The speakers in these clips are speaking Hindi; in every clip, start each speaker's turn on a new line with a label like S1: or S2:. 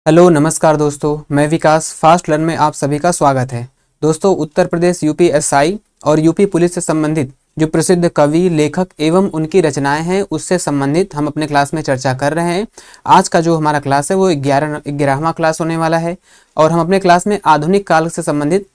S1: हेलो नमस्कार दोस्तों, मैं विकास फास्ट लर्न में आप सभी का स्वागत है। दोस्तों, उत्तर प्रदेश यूपीएसआई और यूपी पुलिस से संबंधित जो प्रसिद्ध कवि, लेखक एवं उनकी रचनाएं हैं उससे संबंधित हम अपने क्लास में चर्चा कर रहे हैं। आज का जो हमारा क्लास है वो 11वां क्लास होने वाला है और हम अपने क्लास में आधुनिक काल से संबंधित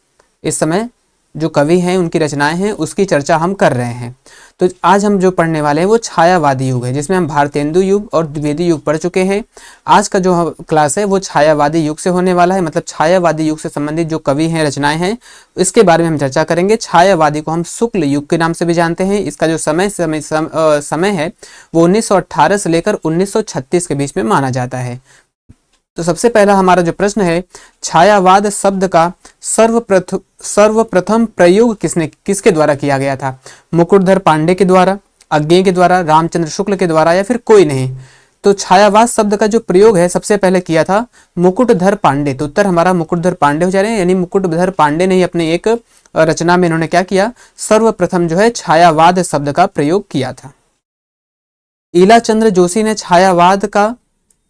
S1: इस समय जो कवि हैं उनकी रचनाएं हैं उसकी चर्चा हम कर रहे हैं। तो आज हम जो पढ़ने वाले हैं वो छायावादी युग है, जिसमें हम भारतेंदु युग और द्विवेदी युग पढ़ चुके हैं। आज का जो क्लास है वो छायावादी युग से होने वाला है, मतलब छायावादी युग से संबंधित जो कवि हैं, रचनाएं हैं, इसके बारे में हम चर्चा करेंगे। छायावादी को हम शुक्ल युग के नाम से भी जानते हैं। इसका जो समय है वो 1918 से लेकर 1936 के बीच में माना जाता है। तो सबसे पहला हमारा जो प्रश्न है, छायावाद शब्द का सर्वप्रथम प्रयोग किसके द्वारा किया गया था? मुकुटधर पांडे के द्वारा, अज्ञेय के द्वारा, रामचंद्र शुक्ल के द्वारा या फिर कोई नहीं? तो छायावाद शब्द का जो प्रयोग है सबसे पहले किया था मुकुटधर पांडे। तो उत्तर हमारा मुकुटधर पांडे हो जा रहे हैं, यानी मुकुटधर पांडे ने ही अपने एक रचना में इन्होंने क्या किया, सर्वप्रथम जो है छायावाद शब्द का प्रयोग किया था। ईलाचंद्र जोशी ने छायावाद का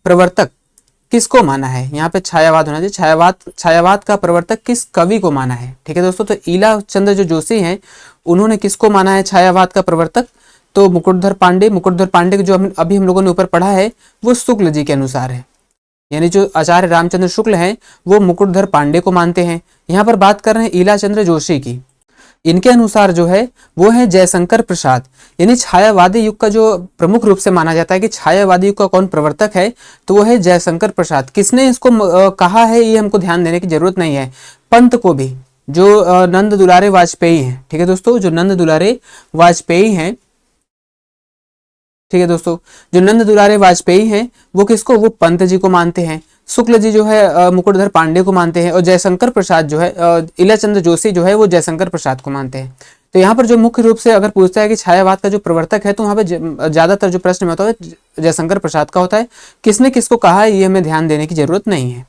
S1: प्रवर्तक किसको माना है? यहाँ पे छायावाद होना चाहिए। छायावाद का प्रवर्तक किस कवि को माना है? ठीक है दोस्तों, तो ईलाचंद्र जो जोशी हैं उन्होंने किसको माना है छायावाद का प्रवर्तक? तो मुकुटधर पांडे जो अभी हम लोगों ने ऊपर पढ़ा है वो शुक्ल जी के अनुसार है, यानी जो आचार्य रामचंद्र शुक्ल हैं वो मुकुटधर पांडे को मानते हैं। यहाँ पर बात कर रहे हैं ईलाचंद्र जोशी की। इनके अनुसार जो है वो है जयशंकर प्रसाद। यानी छायावादी युग का जो प्रमुख रूप से माना जाता है कि छायावादी युग का कौन प्रवर्तक है, तो वो है जयशंकर प्रसाद। किसने इसको कहा है ये हमको ध्यान देने की जरूरत नहीं है। पंत को भी, जो नंद दुलारे वाजपेयी हैं, ठीक है दोस्तों, जो नंद दुलारे वाजपेयी हैं, ठीक है दोस्तों, जो नंद दुलारे वाजपेयी हैं वो किसको, वो पंत जी को मानते हैं। शुक्ल जी जो है मुकुटधर पांडे को मानते हैं और जयशंकर प्रसाद जो है, ईलाचंद्र जोशी जो है वो जयशंकर प्रसाद को मानते हैं। तो यहाँ पर जो मुख्य रूप से अगर पूछता है कि छायावाद का जो प्रवर्तक है, तो वहाँ पे ज्यादातर जो प्रश्न में होता है जयशंकर प्रसाद का होता है। किसने किसको कहा है ये हमें ध्यान देने की जरूरत नहीं है।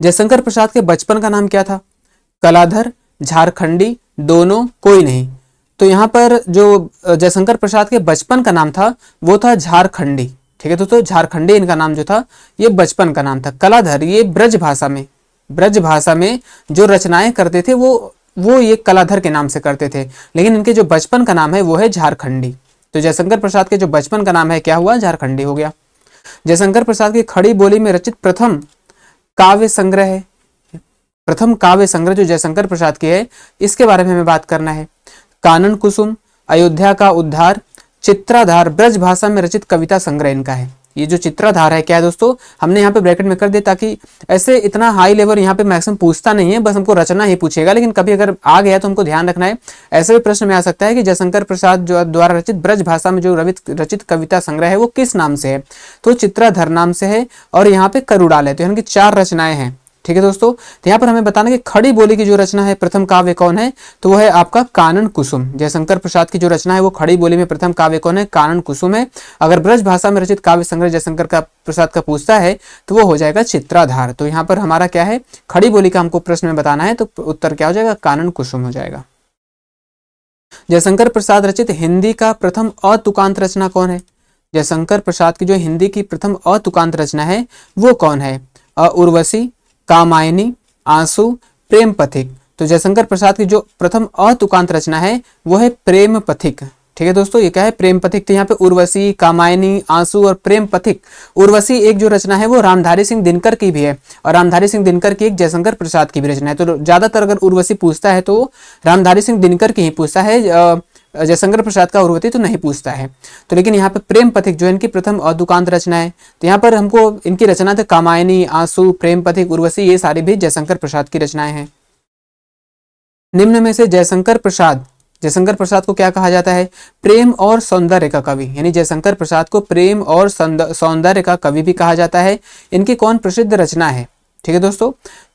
S1: जयशंकर प्रसाद के बचपन का नाम क्या था? कलाधर, झारखंडी, दोनों, कोई नहीं? तो यहाँ पर जो जयशंकर प्रसाद के बचपन का नाम था वो था झारखंडी। ठीक है दोस्तों, झारखंडी इनका नाम जो था ये बचपन का नाम था। कलाधर ये ब्रज भाषा में जो रचनाएं करते थे वो ये कलाधर के नाम से करते थे, लेकिन इनके जो बचपन का नाम है वो है झारखंडी। तो जयशंकर प्रसाद के जो बचपन का नाम है क्या हुआ, झारखंडी हो गया। जयशंकर प्रसाद की खड़ी बोली में रचित प्रथम काव्य संग्रह है, प्रथम काव्य संग्रह जो जयशंकर प्रसाद की है इसके बारे में हमें बात करना है। कानन कुसुम, अयोध्या का उद्धार, चित्राधार ब्रज भाषा में रचित कविता संग्रह इनका है। ये जो चित्राधार है क्या है दोस्तों, हमने यहाँ पे ब्रैकेट में कर दिया ताकि ऐसे इतना हाई लेवल यहाँ पे मैक्सिमम पूछता नहीं है, बस हमको रचना ही पूछेगा। लेकिन कभी अगर आ गया तो हमको ध्यान रखना है, ऐसे भी प्रश्न में आ सकता है कि जयशंकर प्रसाद जो द्वारा रचित ब्रज भाषा में जो रचित कविता संग्रह है वो किस नाम से है? तो चित्राधर नाम से है और यहाँ पे करुड़ाल है। तो यानी कि 4 रचनाएं हैं। ठीक है दोस्तों, तो यहाँ पर हमें बताना कि खड़ी बोली की जो रचना है प्रथम काव्य कौन है, तो वो है आपका कानन कुसुम। जयशंकर प्रसाद की जो रचना है वो खड़ी बोली में प्रथम काव्य कौन है, कानन कुसुम है। अगर ब्रज भाषा में रचित काव्य संग्रह जयशंकर प्रसाद का पूछता है तो वो हो जाएगा चित्राधार। तो यहाँ पर हमारा क्या है, खड़ी बोली का हमको प्रश्न में बताना है, तो उत्तर क्या हो जाएगा, कानन कुसुम हो जाएगा। जयशंकर प्रसाद रचित हिंदी का प्रथम अतुकांत रचना कौन है? जयशंकर प्रसाद की जो हिंदी की प्रथम अतुकांत रचना है वो कौन है? उर्वशी, कामायनी, आंसू, प्रेम पथिक। तो जयशंकर प्रसाद की जो प्रथम अतुकांत रचना है वो है प्रेम पथिक। ठीक है दोस्तों, ये क्या है, प्रेम पथिक। तो यहाँ पे उर्वशी, कामायनी, आंसू और प्रेम पथिक। उर्वशी एक जो रचना है वो रामधारी सिंह दिनकर की भी है और रामधारी सिंह दिनकर की एक जयशंकर प्रसाद की भी रचना है। तो ज्यादातर अगर उर्वशी पूछता है तो रामधारी सिंह दिनकर की ही पूछता है, जयशंकर प्रसाद का उर्वशी तो नहीं पूछता है। तो लेकिन यहाँ पे प्रेम पथिक जो इनकी प्रथम अतुकांत रचना है, तो यहाँ पर हमको इनकी रचना थे कामायनी, आंसू, प्रेम पथिक, उर्वशी, ये सारी भी जयशंकर प्रसाद की रचनाएं हैं। निम्न में से जयशंकर प्रसाद को क्या कहा जाता है? प्रेम और सौंदर्य का कवि। यानी जयशंकर प्रसाद को प्रेम और सौंदर्य का कवि भी कहा जाता है। इनकी कौन प्रसिद्ध रचना है? ठीक है दोस्तों,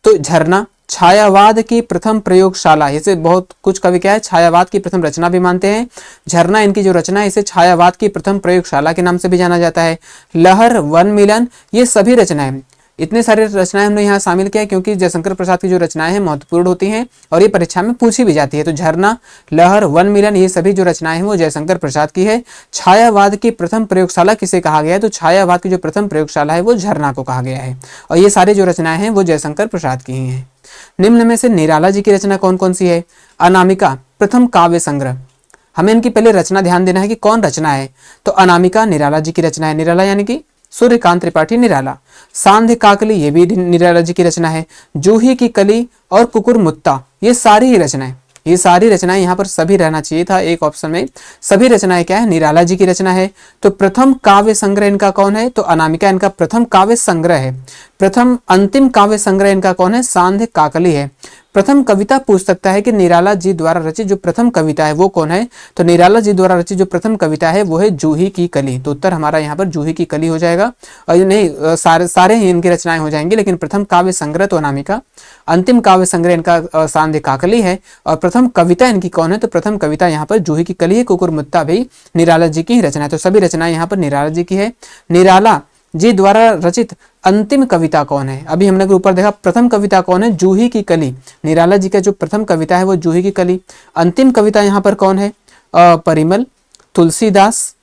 S1: तो झरना छायावाद की प्रथम प्रयोगशाला, इसे बहुत कुछ कवि क्या है, छायावाद की प्रथम रचना भी मानते हैं। झरना इनकी जो रचना है इसे छायावाद की प्रथम प्रयोगशाला के नाम से भी जाना जाता है। लहर, वन मिलन, ये सभी रचनाएं इतने सारे रचनाएं हमने यहाँ शामिल किया क्योंकि जयशंकर प्रसाद की जो रचनाएं हैं महत्वपूर्ण होती हैं और ये परीक्षा में पूछी भी जाती है। तो झरना, लहर, वन मिलन, ये सभी जो रचनाएं हैं वो जयशंकर प्रसाद की है। छायावाद की प्रथम प्रयोगशाला किसे कहा गया है? तो छायावाद की जो प्रथम प्रयोगशाला है वो झरना को कहा गया है और ये सारी जो रचनाएं हैं वो जयशंकर प्रसाद की ही हैं। निम्न में से निराला जी की रचना कौन कौन सी है? अनामिका प्रथम काव्य संग्रह। हमें इनकी पहले रचना ध्यान देना है कि कौन रचना है। तो अनामिका निराला जी की रचना है, निराला यानी कि सूर्यकांत त्रिपाठी निराला। सांध्य काकली ये भी निराला जी की रचना है। जूही की कली और कुकुर मुत्ता ये सारी ही रचनाएं, ये सारी रचनाएं यहाँ पर सभी रहना चाहिए था एक ऑप्शन में। सभी रचनाएं क्या है? निराला जी की रचना है। तो प्रथम काव्य संग्रह इनका कौन है? तो अनामिका इनका प्रथम काव्य संग्रह है। प्रथम अंतिम काव्य संग्रह इनका कौन है? सांध्य काकली है। प्रथम कविता पूछ सकता है कि निराला जी द्वारा रचित जो प्रथम कविता है वो कौन है? तो निराला जी द्वारा रचित जो प्रथम कविता है वो है जूही की कली। तो उत्तर हमारा यहाँ पर जूही की कली हो जाएगा। और ये नहीं सारे ही इनकी रचनाएं हो जाएंगी, लेकिन प्रथम काव्य संग्रह तो अनामिका, अंतिम काव्य संग्रह इनका सांध्य काकली है और प्रथम कविता इनकी कौन है? तो प्रथम कविता यहाँ पर जूही की कली है। कुकुर मुत्ता भी निराला जी की ही रचना है। तो सभी रचनाएं यहाँ पर निराला जी की है। निराला जी द्वारा रचित अंतिम कविता कौन है? अभी हमने ऊपर देखा प्रथम कविता कौन है? जूही की कली। निराला जी का जो प्रथम कविता है वो जूही की कली। अंतिम कविता यहाँ पर कौन है? परिमल, तुलसीदास,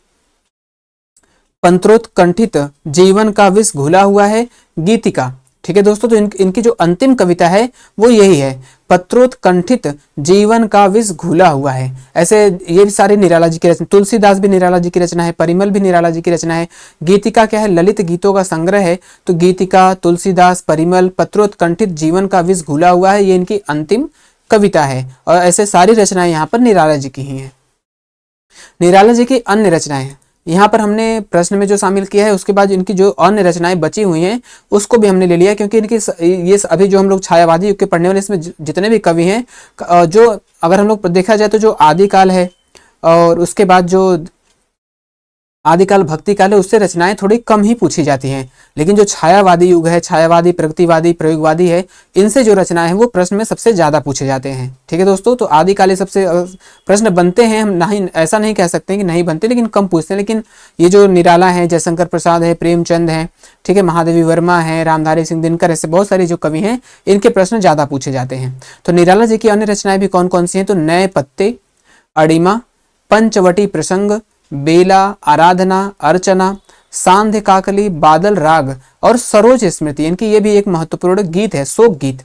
S1: पंत्रोत्कंठित जीवन का विष घुला हुआ है, गीतिका। ठीक है दोस्तों, तो इनकी जो अंतिम कविता है वो यही है, पत्रोत्कंठित जीवन का विष घुला हुआ है। ऐसे ये भी सारी निराला जी की रचना, तुलसीदास भी निराला जी की रचना है, परिमल भी निराला जी की रचना है। गीतिका क्या है? ललित गीतों का संग्रह है। तो गीतिका, तुलसीदास, परिमल, पत्रोत्कंठित जीवन का विष घुला हुआ है, ये इनकी अंतिम कविता है। और ऐसे सारी रचनाएं यहाँ पर निराला जी की ही हैं। निराला जी की अन्य रचनाएं यहाँ पर हमने प्रश्न में जो शामिल किया है, उसके बाद इनकी जो अन्य रचनाएं बची हुई हैं उसको भी हमने ले लिया, क्योंकि इनकी ये अभी जो हम लोग छायावादी युग के पढ़ने वाले इसमें जितने भी कवि हैं, जो अगर हम लोग देखा जाए तो जो आदिकाल है और उसके बाद जो आदिकाल भक्ति काल है उससे रचनाएं थोड़ी कम ही पूछी जाती हैं। लेकिन जो छायावादी युग है, छायावादी, प्रगतिवादी, प्रयोगवादी है, इनसे जो रचनाएं हैं वो प्रश्न में सबसे ज्यादा पूछे जाते हैं। ठीक है दोस्तों, तो आदिकाल सबसे प्रश्न बनते हैं, हम नहीं ऐसा नहीं कह सकते कि नहीं बनते, लेकिन कम पूछते हैं। लेकिन ये जो निराला है, जयशंकर प्रसाद है, प्रेमचंद है, ठीक है, महादेवी वर्मा है, रामधारी सिंह दिनकर, ऐसे बहुत सारे जो कवि हैं इनके प्रश्न ज्यादा पूछे जाते हैं। तो निराला जी की अन्य रचनाएं भी कौन कौन सी हैं? तो नए पत्ते, अड़िमा, पंचवटी प्रसंग, बेला, आराधना, अर्चना, सांध्य काकली, बादल राग और सरोज स्मृति, इनकी ये भी एक महत्वपूर्ण गीत है, शोक गीत।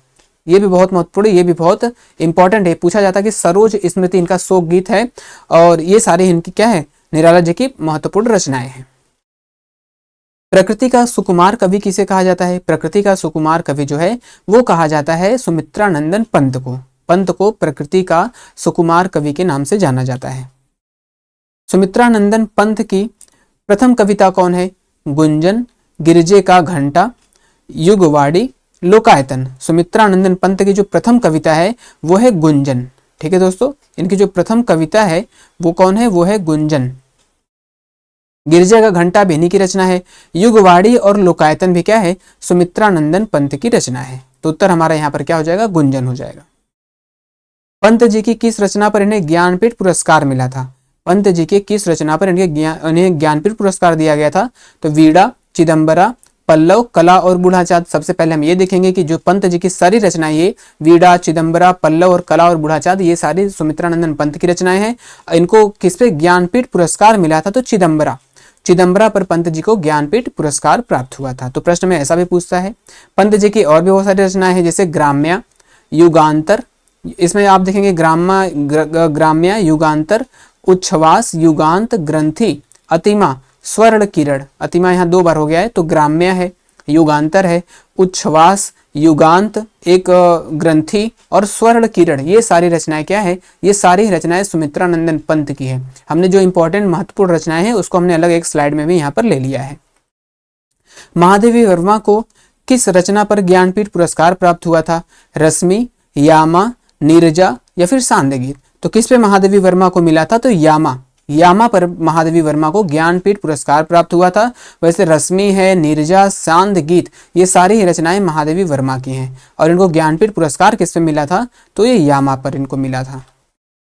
S1: ये भी बहुत महत्वपूर्ण, ये भी बहुत इंपॉर्टेंट है, पूछा जाता है कि सरोज स्मृति इनका शोक गीत है। और ये सारे इनकी क्या है? निराला जी की महत्वपूर्ण रचनाएं हैं। प्रकृति का सुकुमार कवि किसे कहा जाता है? प्रकृति का सुकुमार कवि जो है वो कहा जाता है सुमित्रानंदन पंत को। पंत को प्रकृति का सुकुमार कवि के नाम से जाना जाता है। सुमित्रानंदन पंत की प्रथम कविता कौन है? गुंजन, गिरजे का घंटा, युगवाड़ी, लोकायतन। सुमित्रानंदन पंत की जो प्रथम कविता है वो है गुंजन। ठीक है दोस्तों, इनकी जो प्रथम कविता है वो कौन है? वो है गुंजन। गिरजे का घंटा भी इन्हीं की रचना है। युगवाड़ी और लोकायतन भी क्या है? सुमित्रानंदन पंत की रचना है। तो उत्तर हमारा यहाँ पर क्या हो जाएगा? गुंजन हो जाएगा। पंत जी की किस रचना पर इन्हें ज्ञानपीठ पुरस्कार मिला था? पंत जी के किस रचना पर इन्हें ज्ञानपीठ पुरस्कार दिया गया था? तो वीड़ा, चिदंबरा, पल्लव, कला और बूढ़ाचाँद। सबसे पहले हम ये देखेंगे कि जो पंत जी की सारी रचनाएं, ये वीड़ा, चिदंबरा, पल्लव और कला और बूढ़ाचाँद, ये सारी सुमित्रानंदन पंत की रचनाएं हैं। इनको किस पे ज्ञानपीठ पुरस्कार मिला था? तो चिदंबरा, चिदंबरा पर पंत जी को ज्ञानपीठ पुरस्कार प्राप्त हुआ था। तो प्रश्न में ऐसा भी पूछता है। पंत जी की और भी बहुत सारी रचनाएं हैं, जैसे ग्राम्या, युगांतर, इसमें आप देखेंगे ग्राम्या, युगांतर, उच्छ्वास, युगांत, ग्रंथि, अतिमा, स्वर्ण किरण। अतिमा यहाँ 2 बार हो गया है, तो ग्राम्य है, युगांतर है, उच्छ्वास, युगांत, एक ग्रंथि और स्वर्ण किरण, ये सारी रचनाएं क्या है? ये सारी रचनाएं सुमित्रानंदन पंत की है। हमने जो इंपॉर्टेंट महत्वपूर्ण रचनाएं हैं उसको हमने अलग एक स्लाइड में भी यहाँ पर ले लिया है। महादेवी वर्मा को किस रचना पर ज्ञानपीठ पुरस्कार प्राप्त हुआ था? रश्मि, यामा, नीरजा या फिर सांध्य गीत। तो किस पे महादेवी वर्मा को मिला था? तो यामा पर महादेवी वर्मा को ज्ञानपीठ पुरस्कार प्राप्त हुआ था। वैसे रश्मि है, नीरजा, सांध्य गीत, ये सारी रचनाएं महादेवी वर्मा की हैं। और इनको ज्ञानपीठ पुरस्कार किस पे मिला था? तो ये यामा पर इनको मिला था।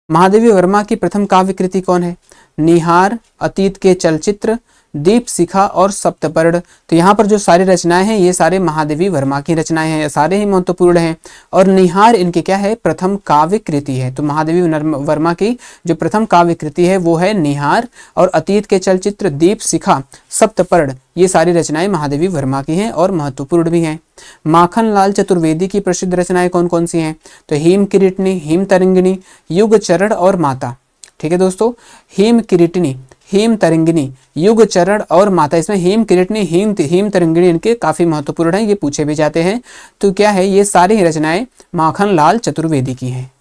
S1: महादेवी वर्मा की प्रथम काव्य कृति कौन है? निहार, अतीत के चलचित्र, दीप शिखा और सप्तपर्ण। तो यहाँ पर जो सारी रचनाएं हैं ये सारे महादेवी वर्मा की रचनाएं हैं, सारे ही महत्वपूर्ण हैं। और निहार इनकी क्या है, प्रथम काव्य कृति है। तो महादेवी वर्मा की जो प्रथम काव्य कृति है वो है निहार। और अतीत के चलचित्र दीप शिखा, सप्तपर्ण, ये सारी रचनाएं महादेवी वर्मा की हैं और महत्वपूर्ण भी हैं। माखनलाल चतुर्वेदी की प्रसिद्ध रचनाएं कौन कौन सी हैं, तो हेम किरीटिनी, हेम तरंगिणी, युग चरण और माता। ठीक है दोस्तों, हेम किरीटिनी, हेम तरंगिणी, युग चरण और माता। इसमें हेम किरीटिनी, हेम तरंगिणी इनके काफी महत्वपूर्ण हैं, ये पूछे भी जाते हैं। तो क्या है, ये सारी रचनाएं माखनलाल चतुर्वेदी की हैं।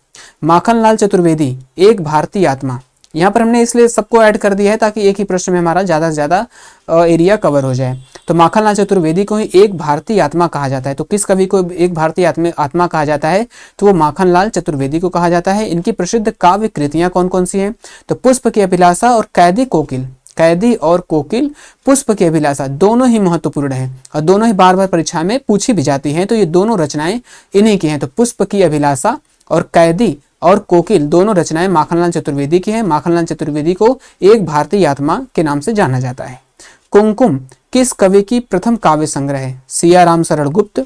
S1: माखनलाल चतुर्वेदी एक भारतीय आत्मा, यहाँ पर हमने इसलिए सबको ऐड कर दिया है ताकि एक ही प्रश्न में हमारा ज़्यादा से ज़्यादा एरिया कवर हो जाए। तो माखनलाल चतुर्वेदी को ही एक भारतीय आत्मा कहा जाता है। तो किस कवि को एक भारतीय आत्मा कहा जाता है, तो वो माखनलाल चतुर्वेदी को कहा जाता है। इनकी प्रसिद्ध काव्य कृतियां कौन कौन सी हैं, तो पुष्प की अभिलाषा और कैदी कोकिल। कैदी और कोकिल, पुष्प की अभिलाषा, दोनों ही महत्वपूर्ण हैं और दोनों ही बार बार परीक्षा में पूछी भी जाती हैं। तो ये दोनों रचनाएं इन्हीं की हैं। तो पुष्प की अभिलाषा और कैदी और कोकिल दोनों रचनाएं माखनलाल चतुर्वेदी की हैं। माखनलाल चतुर्वेदी को एक भारतीय आत्मा के नाम से जाना जाता है। कुमकुम किस कवि की प्रथम काव्य संग्रह है, सिया राम शरण गुप्त,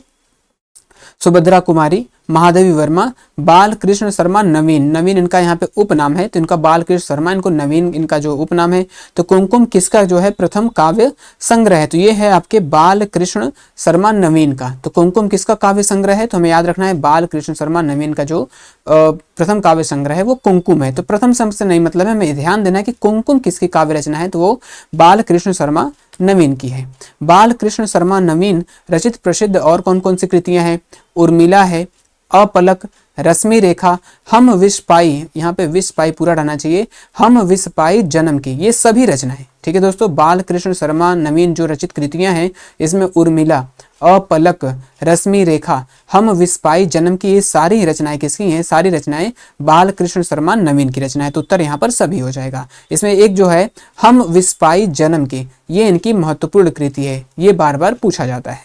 S1: सुभद्रा कुमारी, महादेवी वर्मा, बाल कृष्ण शर्मा, नवीन। नवीन इनका यहाँ पे उपनाम है, तो इनका बाल कृष्ण शर्मा, इनको नवीन इनका जो उपनाम है। तो कुमकुम किसका जो है प्रथम काव्य संग्रह है, तो ये है आपके बाल कृष्ण शर्मा नवीन का। तो कुमकुम किसका काव्य संग्रह है, तो हमें याद रखना है बाल कृष्ण शर्मा नवीन का जो प्रथम काव्य संग्रह है वो कुमकुम है। तो प्रथम शब्द से नहीं मतलब है, हमें ध्यान देना है कि कुमकुम किसकी काव्य रचना है, तो वो बाल कृष्ण शर्मा नवीन की है। बाल कृष्ण शर्मा नवीन रचित प्रसिद्ध और कौन कौन सी कृतियां हैं, उर्मिला है, अपलक, रश्मि रेखा, हम विष पाई, यहाँ पे विष पाई पूरा रहना चाहिए, हम विष पाई जन्म की, ये सभी रचनाएं। ठीक है दोस्तों, बाल कृष्ण शर्मा नवीन जो रचित कृतियां हैं इसमें उर्मिला, अपलक, रश्मि रेखा, हम विष पाई जन्म की, ये सारी रचनाएं किसकी हैं, सारी रचनाएं बाल कृष्ण शर्मा नवीन की रचना है। तो उत्तर यहाँ पर सभी हो जाएगा। इसमें एक जो है हम विष पाई जन्म की, ये इनकी महत्वपूर्ण कृति है, ये बार बार पूछा जाता है।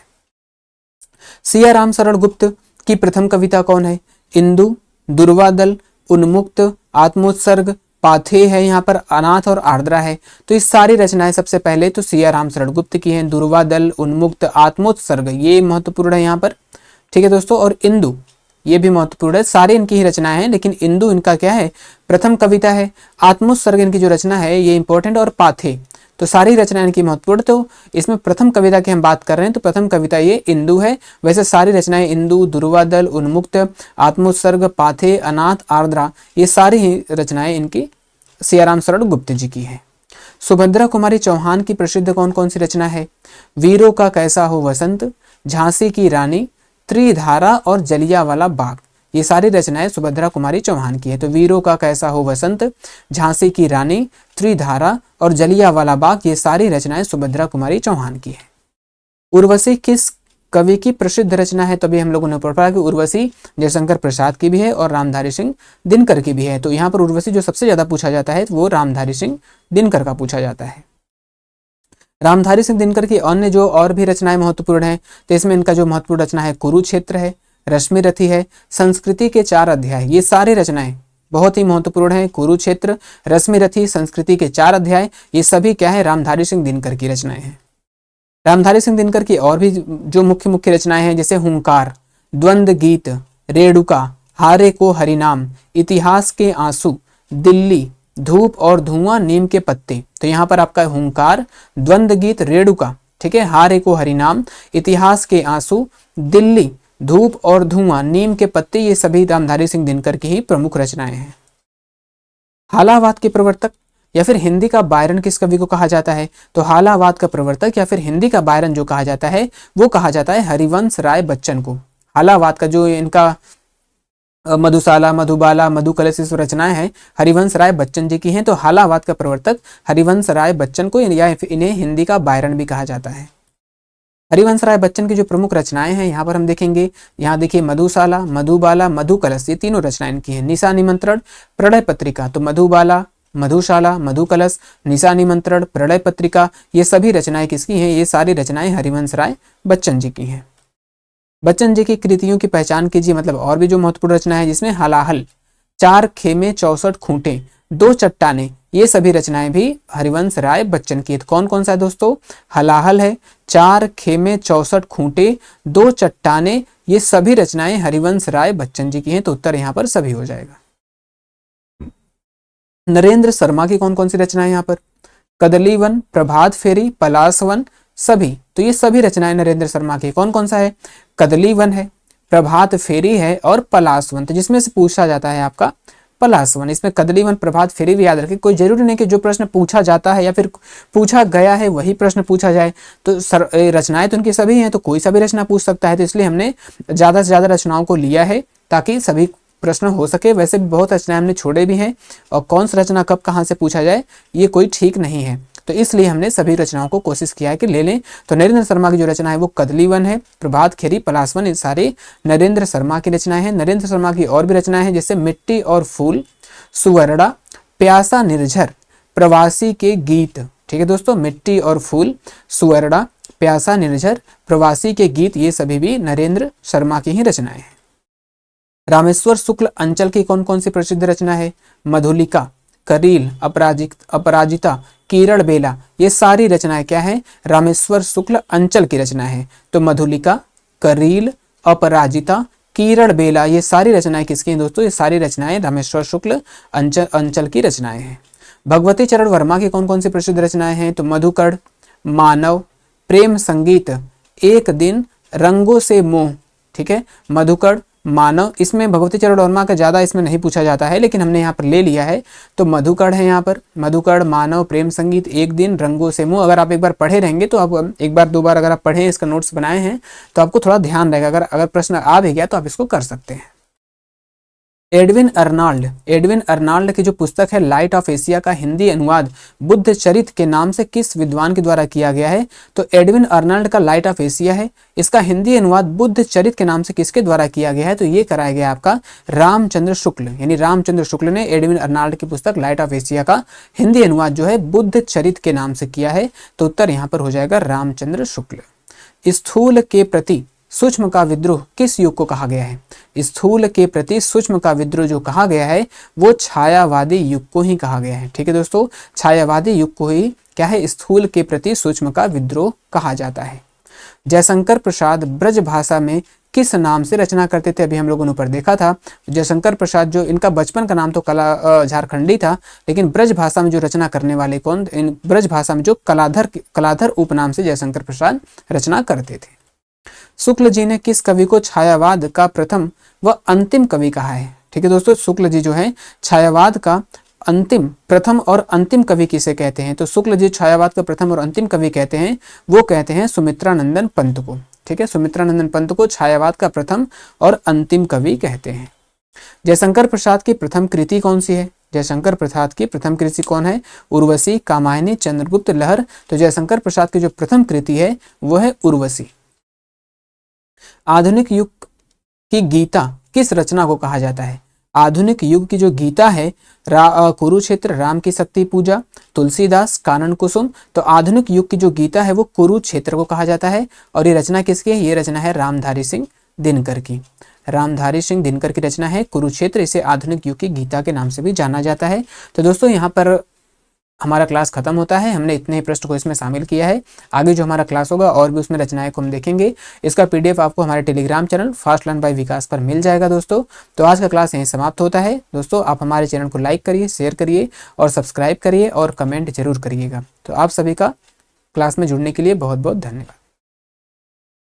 S1: सिया राम शरण गुप्त की प्रथम कविता कौन है, इंदु, दुर्वादल, उन्मुक्त, आत्मोत्सर्ग, पाथे है, यहाँ पर अनाथ और आर्द्रा है। तो इस सारी रचनाएं सबसे पहले तो सिया राम शरण गुप्त की हैं। दुर्वादल, उन्मुक्त, आत्मोत्सर्ग ये महत्वपूर्ण है यहाँ पर। ठीक है दोस्तों, और इंदु ये भी महत्वपूर्ण है, सारे इनकी ही रचनाएं हैं, लेकिन इंदु इनका क्या है प्रथम कविता है। आत्मोत्सर्ग इनकी जो रचना है ये इंपॉर्टेंट, और पाथे, तो सारी रचनाएं इनकी महत्वपूर्ण। तो इसमें प्रथम कविता की हम बात कर रहे हैं, तो प्रथम कविता ये इंदु है। वैसे सारी रचनाएं इंदु, दुर्वादल, उन्मुक्त, आत्मोत्सर्ग, पाथे, अनाथ, आर्द्रा ये सारी ही रचनाएं इनकी सियाराम शरण गुप्त जी की है। सुभद्रा कुमारी चौहान की प्रसिद्ध कौन कौन सी रचना है, वीरों का कैसा हो वसंत, झांसी की रानी, त्रिधारा और जलियांवाला बाग, ये सारी रचनाएं सुभद्रा कुमारी चौहान की है। तो वीरों का कैसा हो वसंत, झांसी की रानी, त्रिधारा और जलियांवाला बाग, ये सारी रचनाएं सुभद्रा कुमारी चौहान की है। उर्वशी किस कवि की प्रसिद्ध रचना है, तभी हम लोगों ने पढ़ा कि उर्वशी जयशंकर प्रसाद की भी है और रामधारी सिंह दिनकर की भी है। तो यहाँ पर उर्वशी जो सबसे ज्यादा पूछा जाता है वो रामधारी सिंह दिनकर का पूछा जाता है। रामधारी सिंह दिनकर की अन्य जो और भी रचनाएं महत्वपूर्ण है, तो इसमें इनका जो महत्वपूर्ण रचना है कुरुक्षेत्र है, रश्मि रथी है, संस्कृति के 4 अध्याय, ये सारी रचनाएं बहुत ही महत्वपूर्ण है। कुरुक्षेत्र, रश्मि रथी, संस्कृति के 4 अध्याय, ये सभी क्या है रामधारी सिंह दिनकर की रचनाएं हैं। रामधारी सिंह दिनकर की और भी जो मुख्य मुख्य रचनाएं हैं जैसे हुंकार, द्वंद्व गीत, रेणुका, हारे को हरिनाम, इतिहास के आंसू, दिल्ली, धूप और धुआं, नीम के पत्ते। तो यहाँ पर आपका हुंकार, द्वंद्व गीत, रेणुका, ठीक है, हारे को हरिनाम, इतिहास के आंसू, दिल्ली, धूप और धुआं, नीम के पत्ते, ये सभी रामधारी सिंह दिनकर की ही प्रमुख रचनाएं हैं। हालावाद के प्रवर्तक या फिर हिंदी का बायरन किस कवि को कहा जाता है, तो हालावाद का प्रवर्तक या फिर हिंदी का बायरन जो कहा जाता है वो कहा जाता है हरिवंश राय बच्चन को। हालावाद का जो इनका मधुशाला, मधुबाला, मधुकलश इस रचनाएं हैं हरिवंश राय बच्चन जी की हैं। तो हालावाद का प्रवर्तक हरिवंश राय बच्चन को या इन्हें हिंदी का बायरन भी कहा जाता है। हरिवंश राय बच्चन की जो प्रमुख रचनाएं हैं यहाँ पर हम देखेंगे, यहाँ देखिए मधुशाला, मधुबाला, मधुकलश, ये तीनों रचनाएं इनकी हैं। निशा निमंत्रण, प्रणय पत्रिका, तो मधुबाला, मधुशाला, मधुकलश, निशा निमंत्रण, प्रणय पत्रिका, ये सभी रचनाएं किसकी हैं, ये सारी रचनाएं हरिवंश राय बच्चन जी की हैं। बच्चन जी की कृतियों की पहचान कीजिए, मतलब और भी जो महत्वपूर्ण रचना है जिसमें हलाहल, 4 खेमे 64 खूंटे, दो चट्टाने, ये सभी रचनाएं भी हरिवंश राय बच्चन की है। तो कौन कौन सा है दोस्तों? हलाहल है, चार खेमे 64 खूंटे, दो चट्टाने, ये सभी रचनाएं हरिवंश राय बच्चन जी की हैं। तो उत्तर यहाँ पर सभी हो जाएगा। नरेंद्र शर्मा की कौन कौन सी रचनाएं यहाँ पर? कदली वन, प्रभात फेरी, पलाश वन, सभी। तो ये सभी रचनाएं नरेंद्र शर्मा की। कौन कौन सा है? कदली वन है, प्रभात फेरी है और पलाश वन। तो जिसमें से पूछा जाता है आपका पलाश वन। इसमें कदली वन, प्रभात फेरी भी याद रखें। कोई जरूरी नहीं कि जो प्रश्न पूछा जाता है या फिर पूछा गया है वही प्रश्न पूछा जाए। तो रचनाएं तो उनकी सभी हैं, तो कोई सा भी रचना पूछ सकता है। तो इसलिए हमने ज़्यादा से ज़्यादा रचनाओं को लिया है ताकि सभी प्रश्न हो सके। वैसे भी बहुत रचनाएं हमने छोड़े भी हैं, और कौन सा रचना कब कहाँ से पूछा जाए ये कोई ठीक नहीं है। तो इसलिए हमने सभी रचनाओं को कोशिश किया है कि ले लें। तो नरेंद्र शर्मा की जो रचना है वो कदली वन है, प्रभात खेरी, पलाश वन, ये सारे नरेंद्र शर्मा की रचनाएं हैं। नरेंद्र शर्मा की और भी रचनाएं हैं, जैसे मिट्टी और फूल, सुवर्णा, प्यासा निर्झर, प्रवासी के गीत। ठीक है दोस्तों, मिट्टी और फूल, सुवर्णा, प्यासा निर्झर, प्रवासी के गीत, ये सभी भी नरेंद्र शर्मा की ही रचनाएं हैं। रामेश्वर शुक्ल अंचल की कौन कौन सी प्रसिद्ध रचना है? मधुलिका, करील, अपराजिता, किरण बेला, ये सारी रचनाएं क्या है? रामेश्वर शुक्ल अंचल की रचना है। तो मधुलिका, करील, अपराजिता, किरण बेला, ये सारी रचनाएं किसकी हैं दोस्तों? ये सारी रचनाएं रामेश्वर शुक्ल अंचल की रचनाएं हैं। भगवती चरण वर्मा की कौन कौन सी प्रसिद्ध रचनाएं हैं? तो मधुकड़, मानव, प्रेम संगीत, एक दिन, रंगों से मोह। ठीक है, मधुकड़, मानव, इसमें भगवती चरण वर्मा का ज़्यादा इसमें नहीं पूछा जाता है, लेकिन हमने यहाँ पर ले लिया है। तो मधुकड़ है यहाँ पर, मधुकड़, मानव, प्रेम संगीत, एक दिन, रंगों से मुँह। अगर आप एक बार पढ़े रहेंगे तो आप एक बार दो बार अगर आप पढ़ें, इसका नोट्स बनाए हैं तो आपको थोड़ा ध्यान रहेगा। अगर प्रश्न आ भी गया तो आप इसको कर सकते हैं। एडविन अर्नाल्ड की जो पुस्तक है लाइट ऑफ एशिया का हिंदी अनुवाद बुद्ध चरित के नाम से किस विद्वान के द्वारा किया गया है? तो एडविन अर्नाल्ड का लाइट ऑफ एशिया है, इसका हिंदी अनुवाद बुद्ध चरित के नाम से किसके द्वारा किया गया है? तो ये कराया गया आपका रामचंद्र शुक्ल, यानी रामचंद्र शुक्ल ने एडविन अर्नाल्ड की पुस्तक लाइट ऑफ एशिया का हिंदी अनुवाद जो है बुद्ध चरित के नाम से किया है। तो उत्तर यहाँ पर हो जाएगा रामचंद्र शुक्ल। स्थूल के प्रति सूक्ष्म का विद्रोह किस युग को कहा गया है? स्थूल के प्रति सूक्ष्म का विद्रोह जो कहा गया है वो छायावादी युग को ही कहा गया है। ठीक है दोस्तों, छायावादी युग को ही क्या है? स्थूल के प्रति सूक्ष्म का विद्रोह कहा जाता है। जयशंकर प्रसाद ब्रज भाषा में किस नाम से रचना करते थे? अभी हम लोगों ने ऊपर देखा था। जयशंकर प्रसाद जो इनका बचपन का नाम तो झारखंडी था, लेकिन ब्रज भाषा में जो रचना करने वाले कौन? इन ब्रज भाषा में जो कलाधर उपनाम से जयशंकर प्रसाद रचना करते थे। शुक्ल जी ने किस कवि को छायावाद का प्रथम व अंतिम कवि कहा है? ठीक है दोस्तों, शुक्ल जी जो है छायावाद का प्रथम और अंतिम कवि किसे कहते हैं? तो शुक्ल जी छायावाद का प्रथम और अंतिम कवि कहते हैं, वो कहते हैं सुमित्रानंदन पंत को। ठीक है, सुमित्रानंदन पंत को छायावाद का प्रथम और अंतिम कवि कहते हैं। जयशंकर प्रसाद की प्रथम कृति कौन सी है? जयशंकर प्रसाद की प्रथम कृति कौन है? उर्वशी, कामायनी, चंद्रगुप्त लहर। तो जयशंकर प्रसाद की जो प्रथम कृति है वो है उर्वशी। आधुनिक युग की गीता किस रचना को कहा जाता है? आधुनिक युग की जो गीता है कुरुक्षेत्र, राम की शक्ति पूजा, तुलसीदास, कानन कुसुम। तो आधुनिक युग की जो गीता है वो कुरुक्षेत्र को कहा जाता है। और ये रचना किसकी है? ये रचना है रामधारी सिंह दिनकर की। रामधारी सिंह दिनकर की रचना है कुरुक्षेत्र। इसे आधुनिक युग की गीता के नाम से भी जाना जाता है। तो दोस्तों यहाँ पर हमारा क्लास खत्म होता है। हमने इतने ही प्रश्न को इसमें शामिल किया है। आगे जो हमारा क्लास होगा और भी उसमें रचनाएं को हम देखेंगे। इसका पीडीएफ आपको हमारे Telegram channel fast learn by Vikas पर मिल जाएगा दोस्तों। तो आज का क्लास यहीं समाप्त होता है। दोस्तों आप हमारे चैनल को लाइक करिए, शेयर करिए और सब्सक्राइब करिए और कमेंट जरूर करिएगा। तो आप सभी का क्लास में जुड़ने के लिए बहुत बहुत धन्यवाद।